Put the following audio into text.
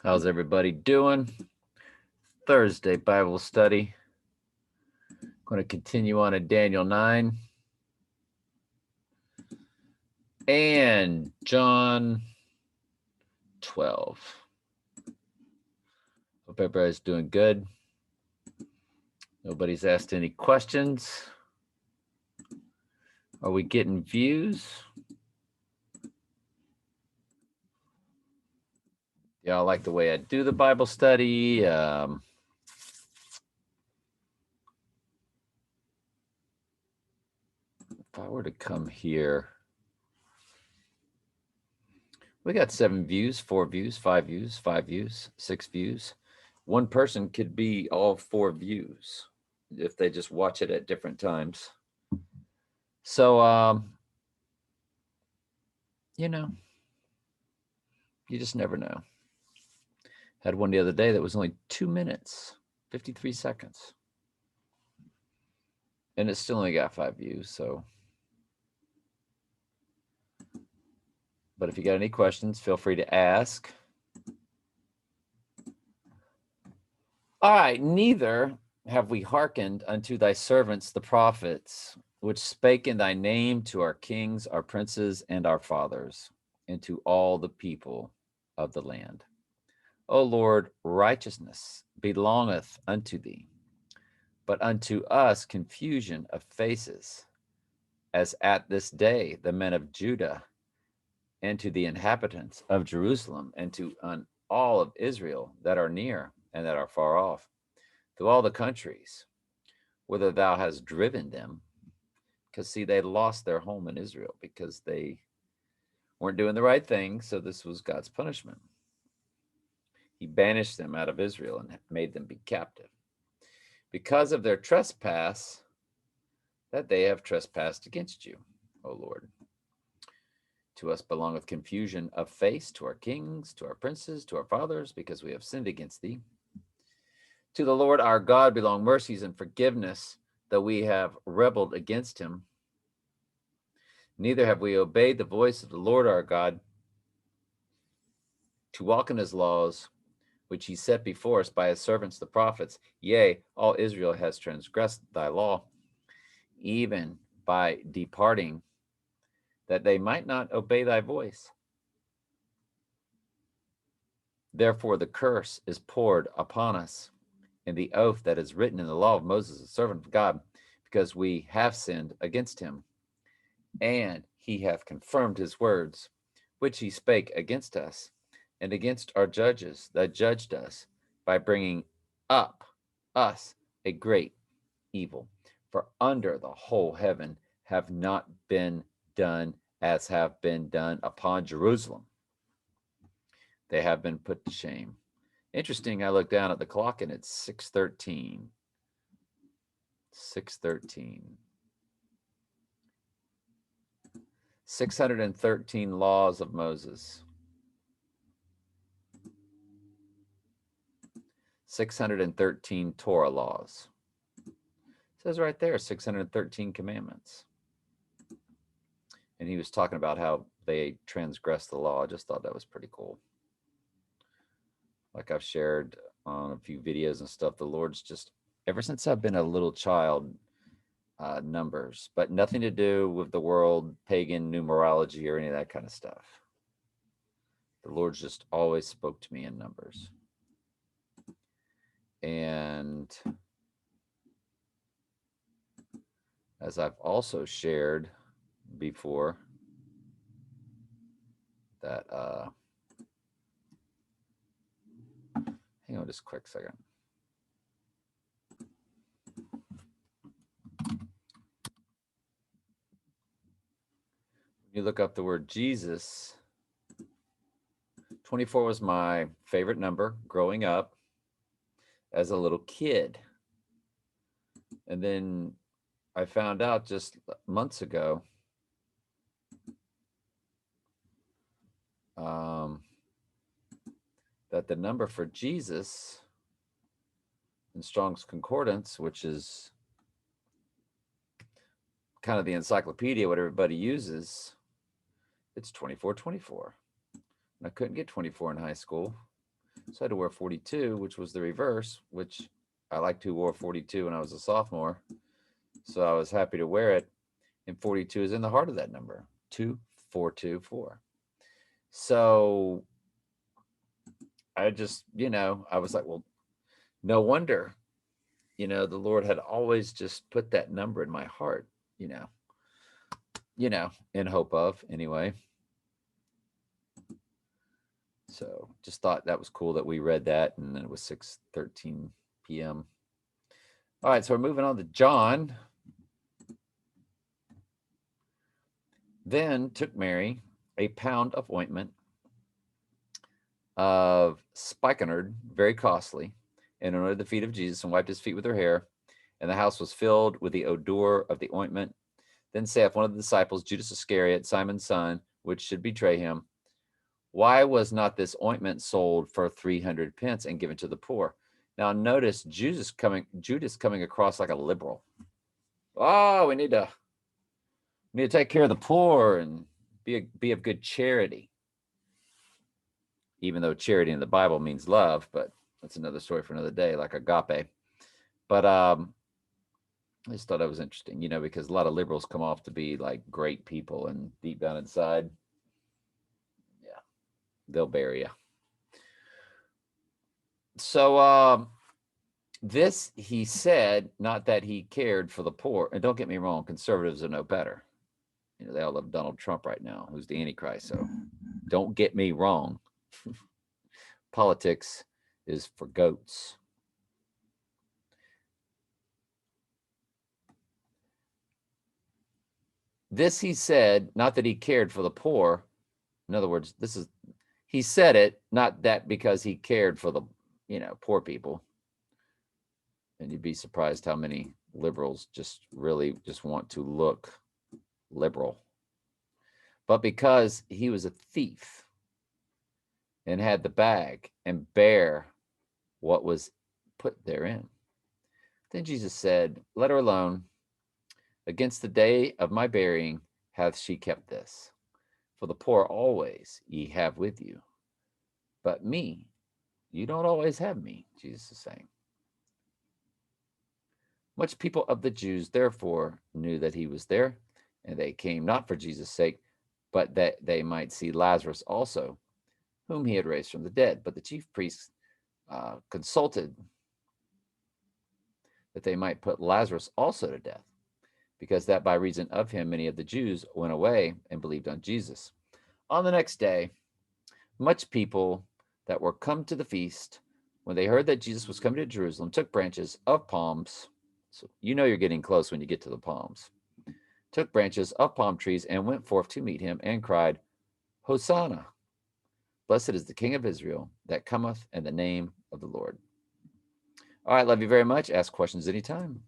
How's everybody doing? Thursday Bible study. Going to continue on in Daniel 9 and John 12. Hope everybody's doing good. Nobody's asked any questions. Are we getting views? Y'all like the way I do the Bible study? If I were to come here, we got 7 views, 4 views, 5 views, 5 views, 6 views. One person could be all 4 views if they just watch it at different times. So, you just never know. Had one the other day that was only 2 minutes, 53 seconds. And it still only got 5 views, so. But if you got any questions, feel free to ask. All right, neither have we hearkened unto thy servants the prophets, which spake in thy name to our kings, our princes, and our fathers, and to all the people of the land. O Lord, righteousness belongeth unto thee, but unto us confusion of faces, as at this day the men of Judah, and to the inhabitants of Jerusalem, and to all of Israel that are near and that are far off, to all the countries whither thou hast driven them. Because, see, they lost their home in Israel because they weren't doing the right thing, so this was God's punishment. He banished them out of Israel and made them be captive. Because of their trespass, that they have trespassed against you, O Lord. To us belongeth confusion of face, to our kings, to our princes, to our fathers, because we have sinned against thee. To the Lord our God belong mercies and forgiveness, though we have rebelled against him. Neither have we obeyed the voice of the Lord our God to walk in his laws, which he set before us by his servants the prophets. Yea, all Israel has transgressed thy law, even by departing, that they might not obey thy voice. Therefore the curse is poured upon us, and the oath that is written in the law of Moses, the servant of God, because we have sinned against him. And he hath confirmed his words, which he spake against us, and against our judges that judged us, by bringing up us a great evil. For under the whole heaven have not been done as have been done upon Jerusalem. They have been put to shame. Interesting, I look down at the clock and it's 6:13. 6:13. 613 laws of Moses. 613 Torah laws. It says right there, 613 commandments. And he was talking about how they transgressed the law. I just thought that was pretty cool. Like I've shared on a few videos and stuff, the Lord's just, ever since I've been a little child, numbers, but nothing to do with the world, pagan numerology, or any of that kind of stuff. The Lord just always spoke to me in numbers. And as I've also shared before, that hang on just a quick second. You look up the word Jesus, 24 was my favorite number growing up as a little kid. And then I found out just months ago that the number for Jesus in Strong's Concordance, which is kind of the encyclopedia, what everybody uses, it's 2424. And I couldn't get 24 in high school. So I had to wear 42, which was the reverse, which I liked who wore 42 when I was a sophomore. So I was happy to wear it. And 42 is in the heart of that number, 2424. So I just, I was like, well, no wonder, the Lord had always just put that number in my heart, in hope of anyway. So just thought that was cool that we read that, and then it was 6:13 p.m. All right, so we're moving on to John. Then took Mary a pound of ointment of spikenard, very costly, and anointed the feet of Jesus and wiped his feet with her hair. And the house was filled with the odor of the ointment. Then saith one of the disciples, Judas Iscariot, Simon's son, which should betray him, why was not this ointment sold for 300 pence and given to the poor? Now notice Judas coming across like a liberal. Oh, we need to take care of the poor and be of good charity. Even though charity in the Bible means love, but that's another story for another day, like agape. But I just thought that was interesting, because a lot of liberals come off to be like great people, and deep down inside, yeah, they'll bury you. So this he said, not that he cared for the poor. And don't get me wrong, conservatives are no better. They all love Donald Trump right now, who's the Antichrist. So don't get me wrong. Politics is for goats. This he said, not that he cared for the poor. In other words, he said it, not that because he cared for the, poor people. And you'd be surprised how many liberals just really just want to look liberal. But because he was a thief and had the bag and bear what was put therein. Then Jesus said, let her alone. Against the day of my burying hath she kept this. For the poor always ye have with you, but me you don't always have me, Jesus is saying. Much people of the Jews therefore knew that he was there, and they came not for Jesus' sake, but that they might see Lazarus also, whom he had raised from the dead. But the chief priests consulted that they might put Lazarus also to death, because that by reason of him many of the Jews went away and believed on Jesus. On the next day, much people that were come to the feast, when they heard that Jesus was coming to Jerusalem, took branches of palms. So you're getting close when you get to the palms. Took branches of palm trees and went forth to meet him and cried, Hosanna! Blessed is the King of Israel that cometh in the name of the Lord. All right, love you very much. Ask questions anytime.